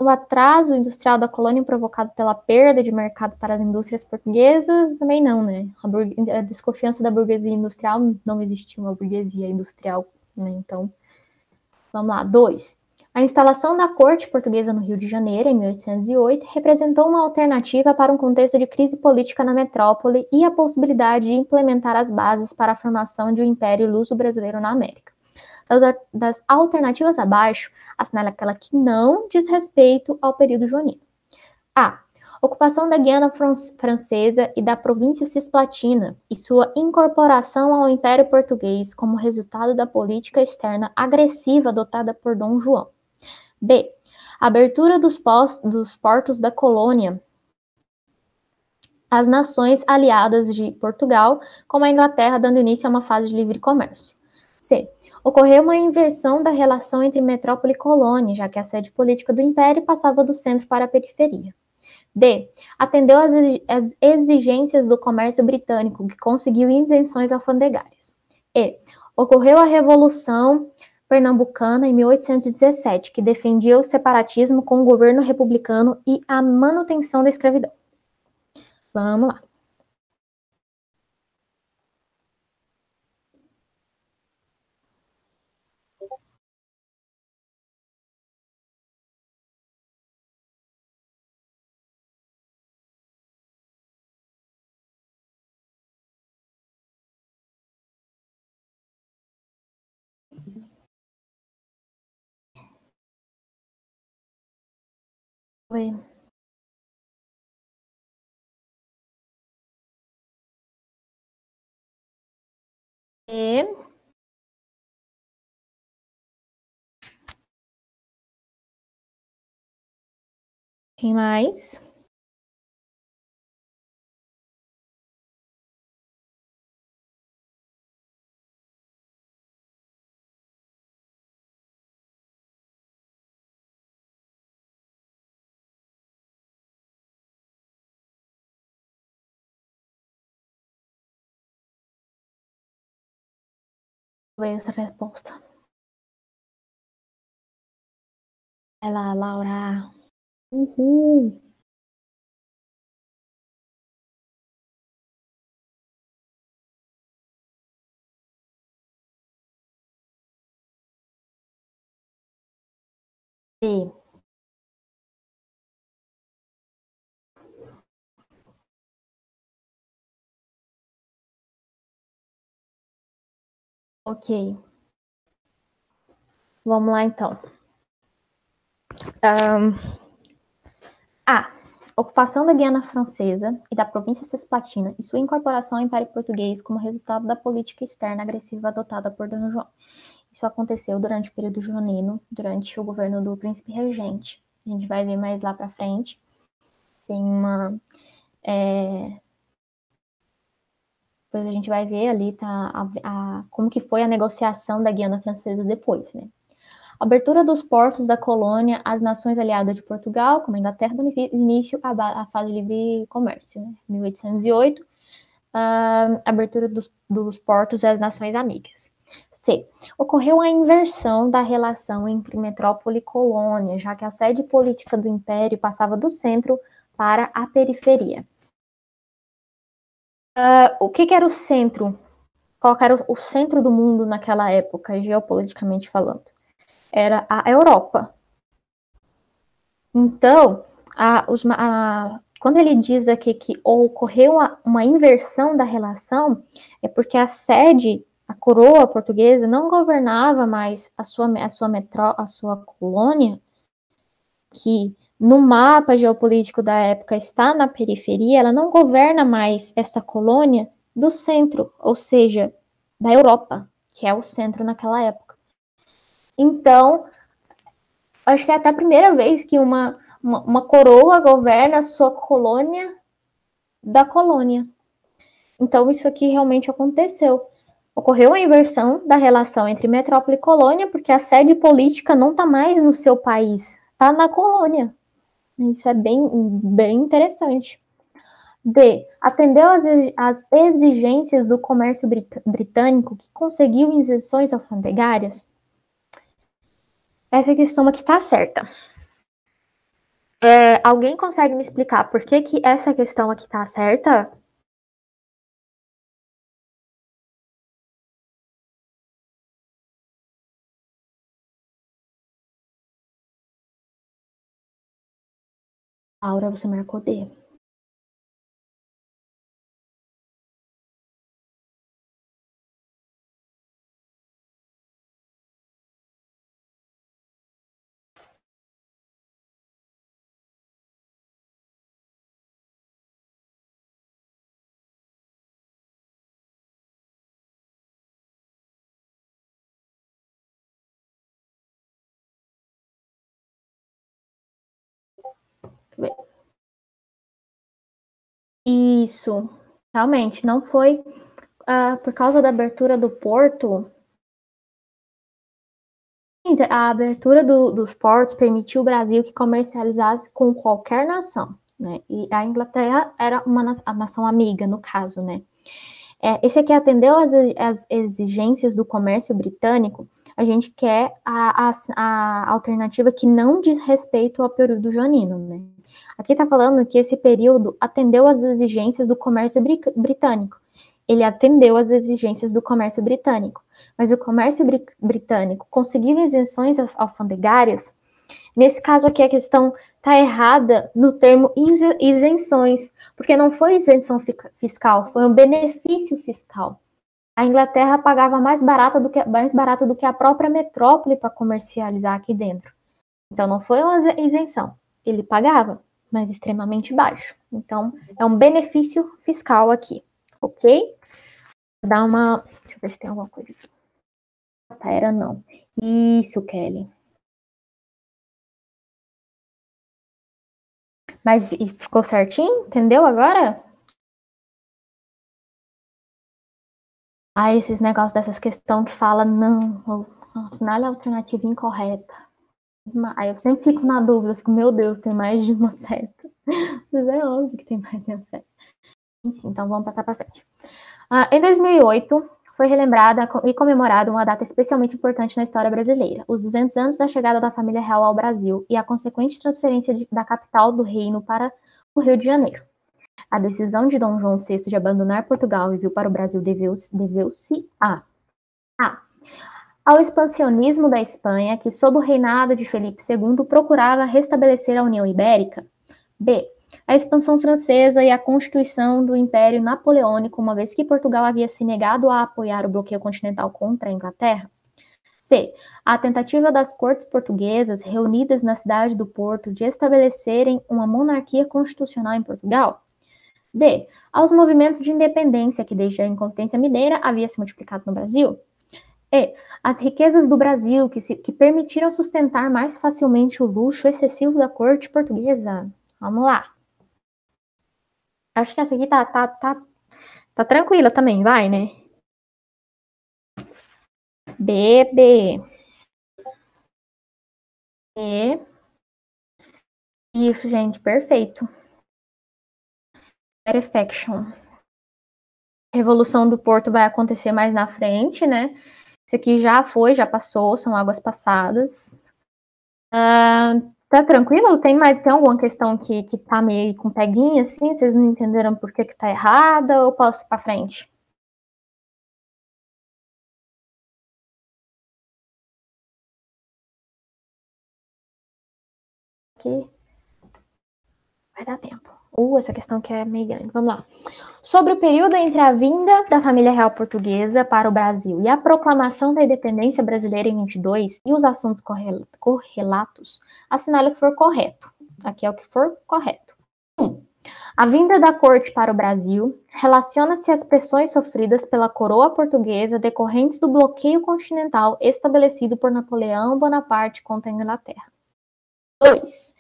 O atraso industrial da colônia provocado pela perda de mercado para as indústrias portuguesas, também não, né? A desconfiança da burguesia industrial, não existia uma burguesia industrial, né? Então, vamos lá. 2. A instalação da corte portuguesa no Rio de Janeiro, em 1808, representou uma alternativa para um contexto de crise política na metrópole e a possibilidade de implementar as bases para a formação de um império luso-brasileiro na América. Das alternativas abaixo, assinala aquela que não diz respeito ao período joanino. A. Ocupação da Guiana Francesa e da província Cisplatina e sua incorporação ao Império Português como resultado da política externa agressiva adotada por Dom João. B. Abertura dos portos da colônia às nações aliadas de Portugal, como a Inglaterra, dando início a uma fase de livre comércio. C. Ocorreu uma inversão da relação entre metrópole e colônia, já que a sede política do império passava do centro para a periferia. D. Atendeu às exigências do comércio britânico, que conseguiu isenções alfandegárias. E. Ocorreu a Revolução Pernambucana em 1817, que defendia o separatismo com o governo republicano e a manutenção da escravidão. Vamos lá. Oi. E. Quem mais? Ver essa resposta. Vai lá, Laura. Uhul. E. Ok. Vamos lá, então. A. Ocupação da Guiana Francesa e da província Cisplatina e sua incorporação ao Império Português como resultado da política externa agressiva adotada por Dom João. Isso aconteceu durante o período junino, durante o governo do príncipe regente. A gente vai ver mais lá para frente. Tem uma... Depois a gente vai ver ali como que foi a negociação da Guiana Francesa depois, né? Abertura dos portos da colônia às nações aliadas de Portugal, como a Inglaterra, dando início à fase de livre comércio. Né? 1808, abertura dos portos às nações amigas. C. Ocorreu a inversão da relação entre metrópole e colônia, já que a sede política do império passava do centro para a periferia. O que era o centro? Qual era o centro do mundo naquela época, geopoliticamente falando? Era a Europa. Então, quando ele diz aqui que ocorreu uma inversão da relação, é porque a sede, a coroa portuguesa, não governava mais a sua colônia, que no mapa geopolítico da época está na periferia, ela não governa mais essa colônia do centro, ou seja, da Europa, que é o centro naquela época. Então, acho que é até a primeira vez que uma coroa governa a sua colônia da colônia. Então, isso aqui realmente aconteceu. Ocorreu a inversão da relação entre metrópole e colônia, porque a sede política não está mais no seu país, está na colônia. Isso é bem interessante. D. Atendeu às exigências do comércio britânico, que conseguiu isenções alfandegárias. Essa questão aqui está certa. Alguém consegue me explicar por que essa questão aqui está certa? Laura, você marcou D. Isso, realmente, não foi por causa da abertura do porto, a abertura dos portos permitiu o Brasil que comercializasse com qualquer nação, né? E a Inglaterra era a nação amiga, no caso, né? Esse aqui atendeu às exigências do comércio britânico. A gente quer a alternativa que não diz respeito ao período joanino, né? Aqui está falando que esse período atendeu às exigências do comércio britânico. Ele atendeu às exigências do comércio britânico. Mas o comércio britânico conseguiu isenções alfandegárias. Nesse caso aqui, a questão está errada no termo isenções, porque não foi isenção fiscal, foi um benefício fiscal. A Inglaterra pagava mais barato do que a própria metrópole para comercializar aqui dentro. Então, não foi uma isenção. Ele pagava, mas extremamente baixo. Então, é um benefício fiscal aqui, ok? Vou dar uma... Deixa eu ver se tem alguma coisa aqui. Era não. Isso, Kelly. Mas ficou certinho? Entendeu agora? Esses negócios dessas questões que fala não, assinale a alternativa incorreta. Aí eu sempre fico na dúvida, eu fico, meu Deus, tem mais de uma certa. Mas é óbvio que tem mais de uma certa. Enfim, então vamos passar para frente. Em 2008, foi relembrada e comemorada uma data especialmente importante na história brasileira, os 200 anos da chegada da família real ao Brasil e a consequente transferência da capital do reino para o Rio de Janeiro. A decisão de Dom João VI de abandonar Portugal e vir para o Brasil deveu-se ao expansionismo da Espanha, que sob o reinado de Felipe II procurava restabelecer a União Ibérica. B. A expansão francesa e a constituição do Império Napoleônico, uma vez que Portugal havia se negado a apoiar o bloqueio continental contra a Inglaterra. C. A tentativa das cortes portuguesas, reunidas na cidade do Porto, de estabelecerem uma monarquia constitucional em Portugal. D. Aos movimentos de independência que desde a Inconfidência Mineira havia se multiplicado no Brasil. E. As riquezas do Brasil que permitiram sustentar mais facilmente o luxo excessivo da corte portuguesa. Vamos lá. Acho que essa aqui tá tranquila também, vai, né? B. E. Isso, gente, perfeito. Perfection. A Revolução do Porto vai acontecer mais na frente, né? Isso aqui já já passou, são águas passadas. Tá tranquilo? Tem alguma questão que tá meio com peguinha, assim? Vocês não entenderam por que tá errada ou posso ir pra frente? Aqui vai dar tempo. Essa questão que é meio grande. Vamos lá. Sobre o período entre a vinda da família real portuguesa para o Brasil e a proclamação da independência brasileira em 22 e os assuntos correlatos, assinale o que for correto. Aqui é o que for correto. 1. A vinda da corte para o Brasil relaciona-se às pressões sofridas pela coroa portuguesa decorrentes do bloqueio continental estabelecido por Napoleão Bonaparte contra a Inglaterra. 2.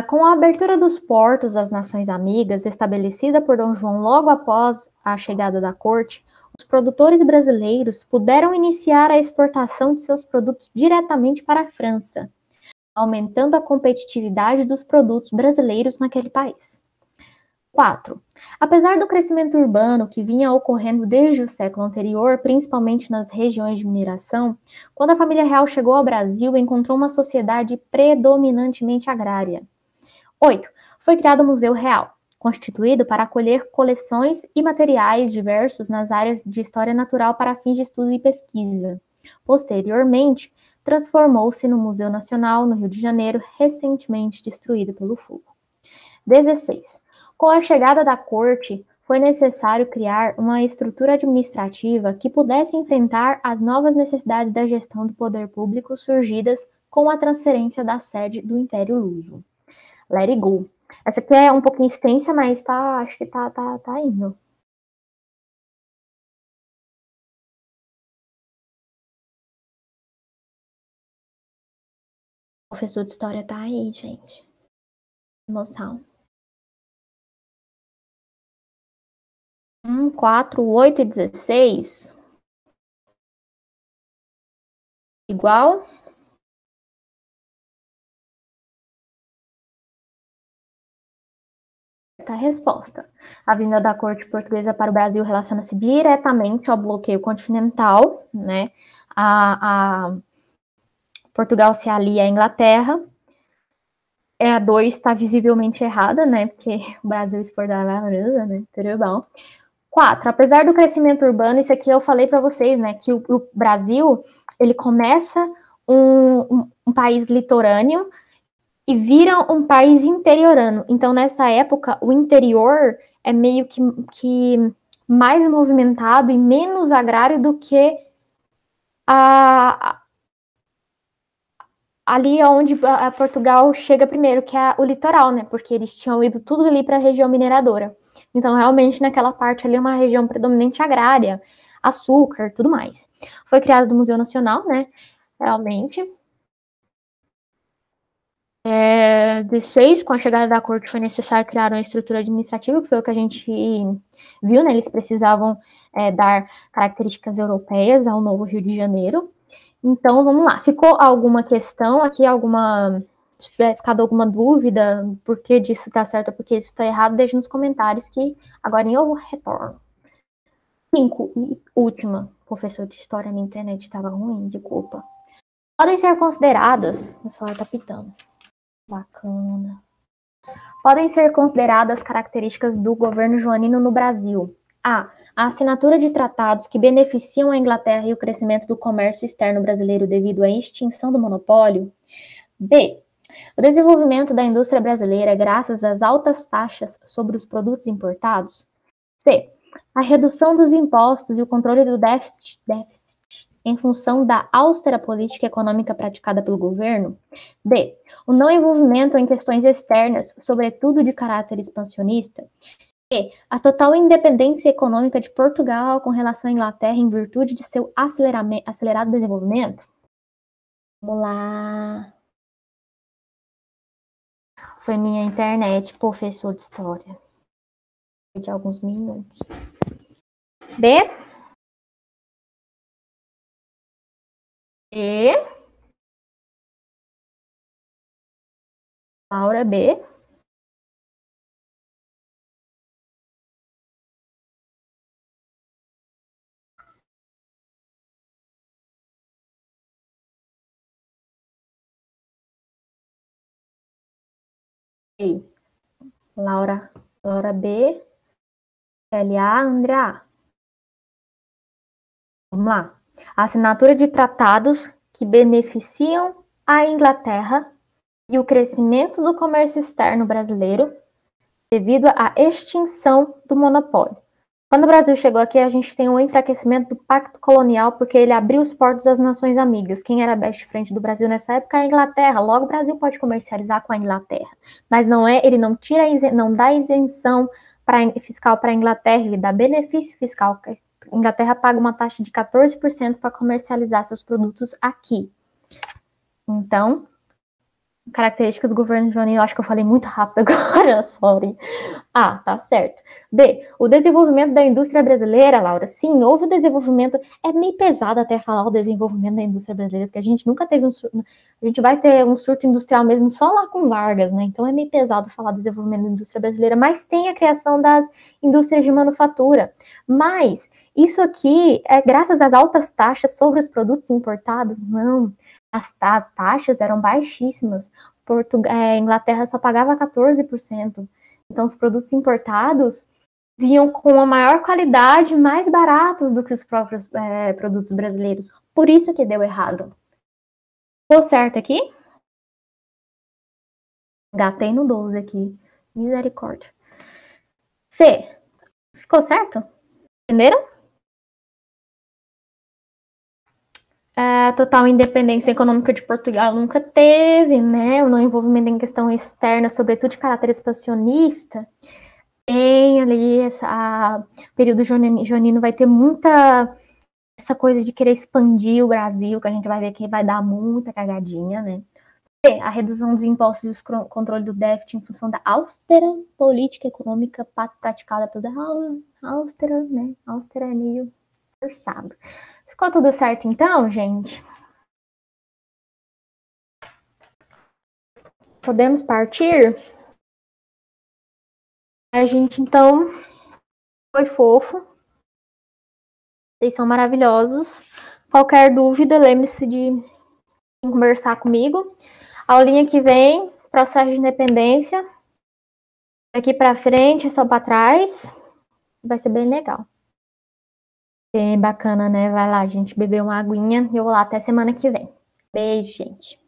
Com a abertura dos portos às nações amigas, estabelecida por Dom João logo após a chegada da corte, os produtores brasileiros puderam iniciar a exportação de seus produtos diretamente para a França, aumentando a competitividade dos produtos brasileiros naquele país. 4. Apesar do crescimento urbano que vinha ocorrendo desde o século anterior, principalmente nas regiões de mineração, quando a família real chegou ao Brasil, encontrou uma sociedade predominantemente agrária. 8. Foi criado o Museu Real, constituído para acolher coleções e materiais diversos nas áreas de história natural para fins de estudo e pesquisa. Posteriormente, transformou-se no Museu Nacional, no Rio de Janeiro, recentemente destruído pelo fogo. 16. Com a chegada da corte, foi necessário criar uma estrutura administrativa que pudesse enfrentar as novas necessidades da gestão do poder público surgidas com a transferência da sede do Império Luso. Let it go. Essa aqui é um pouquinho extensa, mas acho que tá indo. O professor de história tá aí, gente. Emoção. 4, 8 e 16. Igual? A resposta. A vinda da corte portuguesa para o Brasil relaciona-se diretamente ao bloqueio continental, né? A Portugal se alia à Inglaterra. A 2 está visivelmente errada, né? Porque o Brasil exportava a França, né? Tudo bom. 4. Apesar do crescimento urbano, isso aqui eu falei para vocês, né? Que o Brasil, ele começa um país litorâneo e vira um país interiorano. Então, nessa época, o interior é meio que mais movimentado e menos agrário do que ali onde Portugal chega primeiro, que é o litoral, né? Porque eles tinham ido tudo ali para a região mineradora. Então, realmente, naquela parte ali é uma região predominante agrária, açúcar, tudo mais. Foi criado o Museu Nacional, né? Realmente. 16, com a chegada da corte, foi necessário criar uma estrutura administrativa, que foi o que a gente viu, né? Eles precisavam dar características europeias ao novo Rio de Janeiro. Então, vamos lá. Ficou alguma questão aqui, se tiver ficado alguma dúvida, por que disso está certo ou por que isso está errado, deixe nos comentários que agora eu retorno. 5, e última. Professor de história, minha internet estava ruim, de culpa. Podem ser consideradas... O celular está pitando. Bacana. Podem ser consideradas características do governo joanino no Brasil. A assinatura de tratados que beneficiam a Inglaterra e o crescimento do comércio externo brasileiro devido à extinção do monopólio. B. O desenvolvimento da indústria brasileira graças às altas taxas sobre os produtos importados. C. A redução dos impostos e o controle do déficit em função da austera política econômica praticada pelo governo. D. O não envolvimento em questões externas, sobretudo de caráter expansionista. E. A total independência econômica de Portugal com relação à Inglaterra em virtude de seu acelerado desenvolvimento. Vamos lá. Foi minha internet, professor de história. De alguns minutos. B. E. Laura B. E. Laura B. LA, Andrea. Vamos lá. A assinatura de tratados que beneficiam a Inglaterra e o crescimento do comércio externo brasileiro devido à extinção do monopólio. Quando o Brasil chegou aqui, a gente tem um enfraquecimento do pacto colonial, porque ele abriu os portos às nações amigas. Quem era best friend do Brasil nessa época é a Inglaterra. Logo, o Brasil pode comercializar com a Inglaterra. Mas ele não tira, não dá isenção fiscal para a Inglaterra, ele dá benefício fiscal. A Inglaterra paga uma taxa de 14% para comercializar seus produtos aqui. Então, características do governo joanino, eu acho que eu falei muito rápido agora, sorry. A, tá certo. B, o desenvolvimento da indústria brasileira, Laura, sim, houve o desenvolvimento, é meio pesado até falar o desenvolvimento da indústria brasileira, porque a gente nunca teve a gente vai ter um surto industrial mesmo só lá com Vargas, né, então é meio pesado falar do desenvolvimento da indústria brasileira, mas tem a criação das indústrias de manufatura, mas isso aqui é graças às altas taxas sobre os produtos importados? Não. As taxas eram baixíssimas. Inglaterra só pagava 14%. Então, os produtos importados vinham com a maior qualidade, mais baratos do que os próprios produtos brasileiros. Por isso que deu errado. Ficou certo aqui? Gatei no 12 aqui. Misericórdia. C. Ficou certo? Entenderam? Total independência econômica de Portugal nunca teve, né? O não envolvimento em questão externa, sobretudo de caráter expansionista, tem ali período joanino vai ter muita essa coisa de querer expandir o Brasil, que a gente vai ver que vai dar muita cagadinha, né? E a redução dos impostos e o controle do déficit em função da austera política econômica praticada pela austera, né? Austera é meio forçado. Ficou tudo certo então, gente? Podemos partir? gente, então, foi fofo. Vocês são maravilhosos. Qualquer dúvida, lembre-se de conversar comigo. A aulinha que vem, processo de independência. Daqui pra frente é só pra trás. Vai ser bem legal. Bem bacana, né? Vai lá, gente, beber uma aguinha. Eu vou lá até semana que vem. Beijo, gente.